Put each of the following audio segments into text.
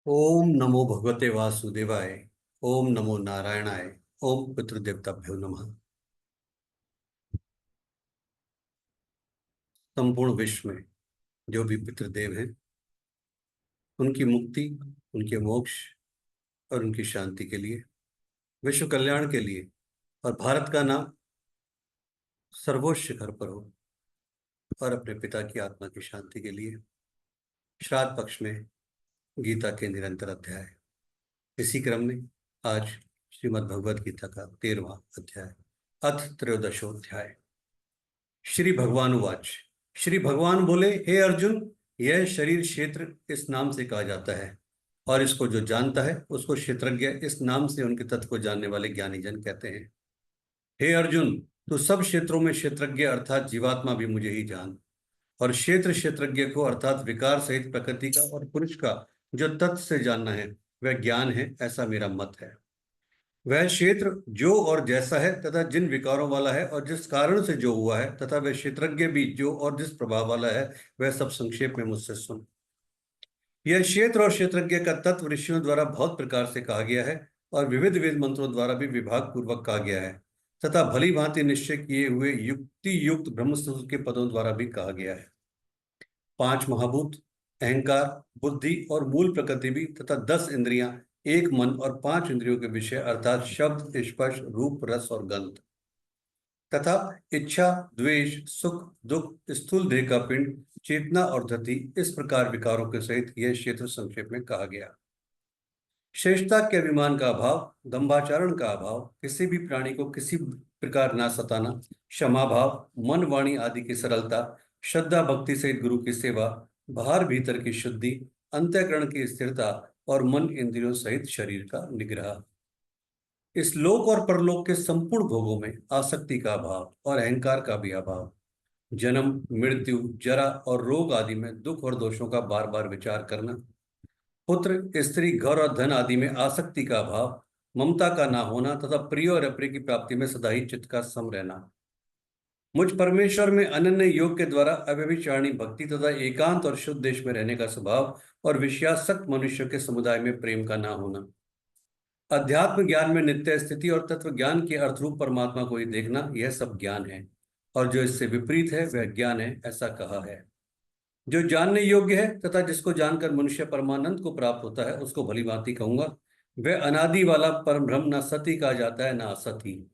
ओम नमो भगवते वासुदेवाय। ओम नमो नारायणाय। ओम पितृदेवताभ्यो नमः। संपूर्ण विश्व में जो भी पितृदेव हैं, उनकी मुक्ति, उनके मोक्ष और उनकी शांति के लिए, विश्व कल्याण के लिए और भारत का नाम सर्वोच्च शिखर पर हो और अपने पिता की आत्मा की शांति के लिए श्राद्ध पक्ष में गीता के निरंतर अध्याय। इसी क्रम में आज श्रीमद् भगवद गीता का 13वां अध्याय, अथ त्रयोदशोध्याय। श्री भगवान उवाच। श्री भगवान बोले, हे अर्जुन, यह शरीर क्षेत्र इस नाम से कहा जाता है और इसको जो जानता है उसको क्षेत्रज्ञ इस नाम से उनके तत्व को जानने वाले ज्ञानी जन कहते हैं। हे अर्जुन, तू सब क्षेत्रों में क्षेत्रज्ञ अर्थात जीवात्मा भी मुझे ही जान, और क्षेत्र क्षेत्रज्ञ को अर्थात विकार सहित प्रकृति का और पुरुष का जो तत्व से जानना है वह ज्ञान है, ऐसा मेरा मत है। वह क्षेत्र जो और जैसा है तथा जिन विकारों वाला है और जिस कारण से जो हुआ है, तथा वह क्षेत्रज्ञ भी जो और जिस प्रभाव वाला है, वह सब संक्षेप में मुझसे सुन। यह क्षेत्र और क्षेत्रज्ञ का तत्व ऋषियों द्वारा बहुत प्रकार से कहा गया है और विविध वेद मंत्रों द्वारा भी विभाग पूर्वक कहा गया है, तथा भली भांति निश्चय किए हुए युक्ति युक्त ब्रह्मसूत्र के पदों द्वारा भी कहा गया है। 5 महाभूत, अहंकार, बुद्धि और मूल प्रकृति भी, तथा 10 इंद्रियां, एक मन और 5 इंद्रियों के विषय अर्थात शब्द, स्पर्श, रूप, रस और गंध, तथा इच्छा, द्वेष, सुख, दुख, स्थूल देह का पिंड, चेतना और धति, इस प्रकार विकारों के सहित यह क्षेत्र संक्षेप में कहा गया। श्रेष्ठता के अभिमान का अभाव, दंभाचरण का अभाव, किसी भी प्राणी को किसी प्रकार ना सताना, क्षमा भाव, मन वाणी आदि की सरलता, श्रद्धा भक्ति सहित गुरु की सेवा, बाहर भीतर की शुद्धि, अंतःकरण की स्थिरता और मन इंद्रियों सहित शरीर का निग्रह, इस लोक और परलोक के संपूर्ण भोगों में आसक्ति का अभाव और अहंकार का भी अभाव, जन्म, मृत्यु, जरा और रोग आदि में दुख और दोषों का बार बार विचार करना, पुत्र, स्त्री, घर और धन आदि में आसक्ति का अभाव, ममता का ना होना तथा प्रिय और अप्रिय की प्राप्ति में सदा ही चित्त का सम रहना, मुझ परमेश्वर में अनन्य योग के द्वारा अव्यभिचारिणी भक्ति तथा एकांत और शुद्ध देश में रहने का स्वभाव और विषयासक्त मनुष्य के समुदाय में प्रेम का ना होना, अध्यात्म ज्ञान में नित्य स्थिति और तत्व ज्ञान के अर्थरूप परमात्मा को ही देखना, यह सब ज्ञान है। और जो इससे विपरीत है वह ज्ञान है, ऐसा कहा है। जो जानने योग्य है तथा जिसको जानकर मनुष्य परमानंद को प्राप्त होता है, उसको भली भांति कहूंगा। वह अनादि वाला परम ब्रह्म न सती कहा जाता है न असती।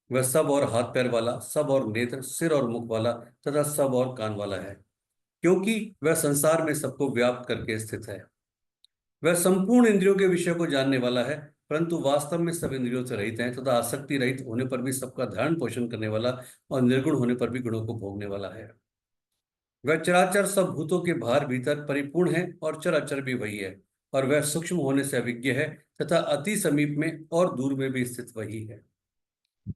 वह सब और हाथ पैर वाला, सब और नेत्र, सिर और मुख वाला तथा सब और कान वाला है, क्योंकि वह संसार में सबको व्याप्त करके स्थित है। वह संपूर्ण इंद्रियों के विषय को जानने वाला है, परंतु वास्तव में सब इंद्रियों से रहित है तथा आसक्ति रहित होने पर भी सबका धारण पोषण करने वाला और निर्गुण होने पर भी गुणों को भोगने वाला है। वह चराचर सब भूतों के बाहर भीतर परिपूर्ण है और चराचर भी वही है, और वह सूक्ष्म होने से अविज्ञ है तथा अति समीप में और दूर में भी स्थित वही है।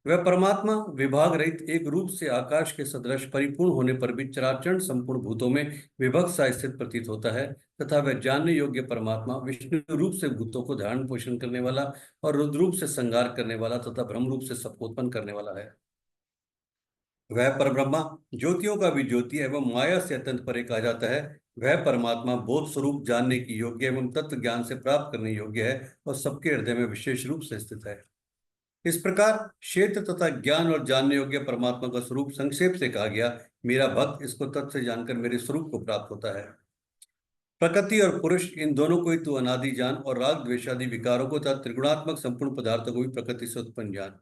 वह परमात्मा विभाग रहित एक रूप से आकाश के सदृश परिपूर्ण होने पर भी चराचर संपूर्ण भूतों में विभक्त सा स्थित प्रतीत होता है, तथा वह जानने योग्य परमात्मा विष्णु रूप से भूतों को धारण पोषण करने वाला और रुद्र रूप से संहार करने वाला तथा ब्रह्म रूप से सबको उत्पन्न करने वाला है। वह परब्रह्मा ज्योतियों का भी ज्योति एवं माया से अत्यंत परे कहा जाता है। वह परमात्मा बोध स्वरूप, जानने की योग्य एवं तत्व ज्ञान से प्राप्त करने योग्य है और सबके हृदय में विशेष रूप से स्थित है। इस प्रकार क्षेत्र तथा ज्ञान और जानने योग्य परमात्मा का स्वरूप संक्षेप से कहा गया। मेरा भक्त इसको तत्व से जानकर मेरे स्वरूप को प्राप्त होता है। प्रकृति और पुरुष, इन दोनों को ही तू अनादि जान, और राग द्वेषादि विकारों को तथा त्रिगुणात्मक संपूर्ण पदार्थों को भी प्रकृति से उत्पन्न जान।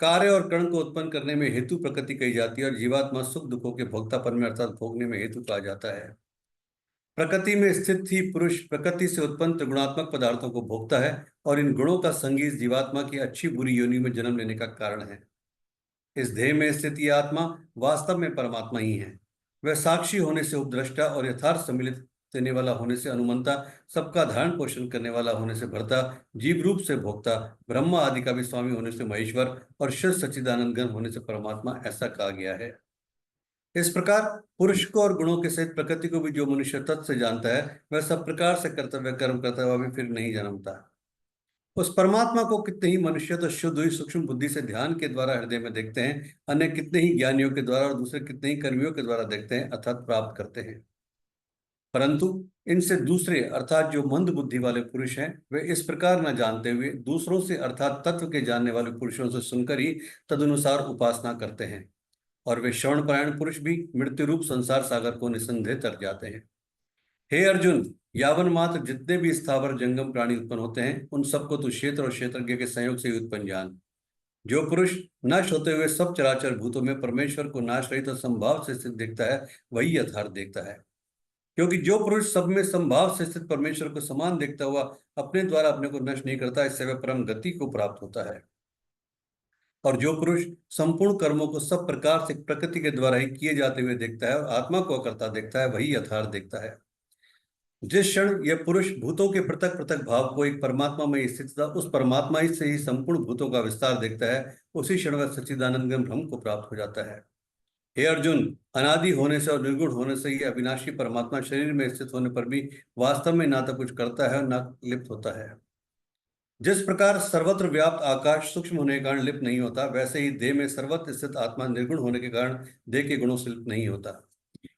कार्य और कर्ण को उत्पन्न करने में हेतु प्रकृति कही जाती है और जीवात्मा सुख दुखों के भोक्तापन में अर्थात भोगने में हेतु कहा जाता है। प्रकृति में स्थित ही पुरुष प्रकृति से उत्पन्न त्रिगुणात्मक पदार्थों को भोगता है और इन गुणों का संगी जीवात्मा की अच्छी बुरी योनि में जन्म लेने का कारण है। इस देह में स्थित ये आत्मा वास्तव में परमात्मा ही है। वह साक्षी होने से उपद्रष्टा और यथार्थ सम्मिलित देने वाला होने से अनुमंता, सबका धारण पोषण करने वाला होने से भर्ता, जीव रूप से भोक्ता, ब्रह्मा आदि का भी स्वामी होने से महेश्वर और शिव सच्चिदानंद घन होने से परमात्मा, ऐसा कहा गया है। इस प्रकार पुरुष को और गुणों के सहित प्रकृति को भी जो मनुष्य तत्व से जानता है, वह सब प्रकार से कर्तव्य कर्म करता हुआ भी फिर नहीं जन्मता। उस परमात्मा को कितने ही मनुष्य तो शुद्ध हुई सूक्ष्म बुद्धि से ध्यान के द्वारा हृदय में देखते हैं, अन्य कितने ही ज्ञानियों के द्वारा और दूसरे कितने ही कर्मियों के द्वारा देखते हैं अर्थात प्राप्त करते हैं। परंतु इनसे दूसरे अर्थात जो मंद बुद्धि वाले पुरुष हैं, वे इस प्रकार न जानते हुए दूसरों से अर्थात तत्व के जानने वाले पुरुषों से सुनकर ही तदनुसार उपासना करते हैं, और वे श्रवण परायण पुरुष भी मृत्यु रूप संसार सागर को निसंदेह तर जाते हैं। हे अर्जुन, यावन मात्र जितने भी स्थावर जंगम प्राणी उत्पन्न होते हैं, उन सबको तू क्षेत्र और क्षेत्रज्ञ के संयोग से ही उत्पन्न जान। जो पुरुष नष्ट होते हुए सब चराचर भूतों में परमेश्वर को नाश रहित और संभाव से स्थित देखता है, वही यथार्थ देखता है। क्योंकि जो पुरुष सब में संभाव से स्थित परमेश्वर को समान देखता हुआ अपने द्वारा अपने को नष्ट नहीं करता, इससे वह परम गति को प्राप्त होता है। और जो पुरुष संपूर्ण कर्मों को सब प्रकार से प्रकृति के द्वारा ही किए जाते हुए देखता है और आत्मा को अकर्ता देखता है, वही यथार्थ देखता है। जिस क्षण यह पुरुष भूतों के पृथक पृथक भाव को एक परमात्मा में स्थित था, उस परमात्मा ही से ही संपूर्ण भूतों का विस्तार देखता है, उसी क्षण वह सच्चिदानंद ब्रह्म को प्राप्त हो जाता है। हे अर्जुन, अनादि होने से और निर्गुण होने से ही अविनाशी परमात्मा शरीर में स्थित होने पर भी वास्तव में ना तो कुछ करता है और ना लिप्त होता है। जिस प्रकार सर्वत्र व्याप्त आकाश सूक्ष्म होने के कारण लिप्त नहीं होता, वैसे ही देह में सर्वत्र स्थित आत्मा निर्गुण होने के कारण देह के गुणों से लिप्त नहीं होता।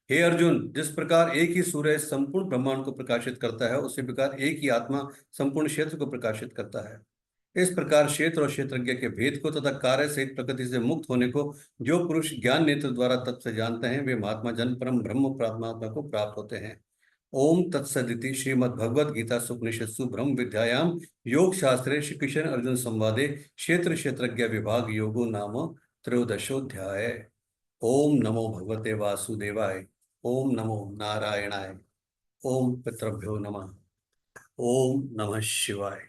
हे अर्जुन, जिस प्रकार एक ही सूर्य संपूर्ण ब्रह्मांड को प्रकाशित करता है, उसी प्रकार एक ही आत्मा संपूर्ण क्षेत्र को प्रकाशित करता है। इस प्रकार क्षेत्र और क्षेत्रज्ञ के भेद को तथा कार्य सहित प्रकृति से मुक्त होने को जो पुरुष ज्ञान नेत्र द्वारा तत्व से जानते हैं, वे महात्मा जन परम ब्रह्म परमात्मा को प्राप्त होते हैं। ओम तत्सदिति श्रीमद् भगवद गीता उपनिषत्सु ब्रह्म विद्यायाम योग शास्त्रे श्री कृष्ण अर्जुन संवादे क्षेत्र क्षेत्रज्ञ विभाग योगो नाम त्रयोदशोध्याय। ओम नमो भगवते वासुदेवाय। ओम नमो नारायणाय। ओम पितृभ्यो नमः। ओम नमः शिवाय।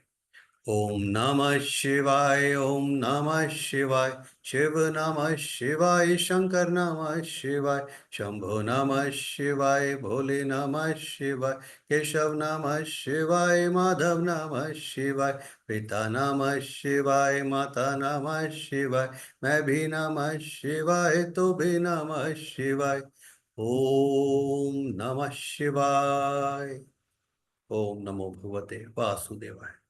ओम नमः शिवाय। ओम नमः शिवाय। शिव नमः शिवाय। शंकर नमः शिवाय। शंभो नमः शिवाय। भोले नमः शिवाय। केशव नमः शिवाय। माधव नमः शिवाय। पिता नमः शिवाय। माता नमः शिवाय। मैं भी नमः शिवाय। तो भी नमः शिवाय। ओम नमः शिवाय। ओम नमो भगवते वासुदेवाय।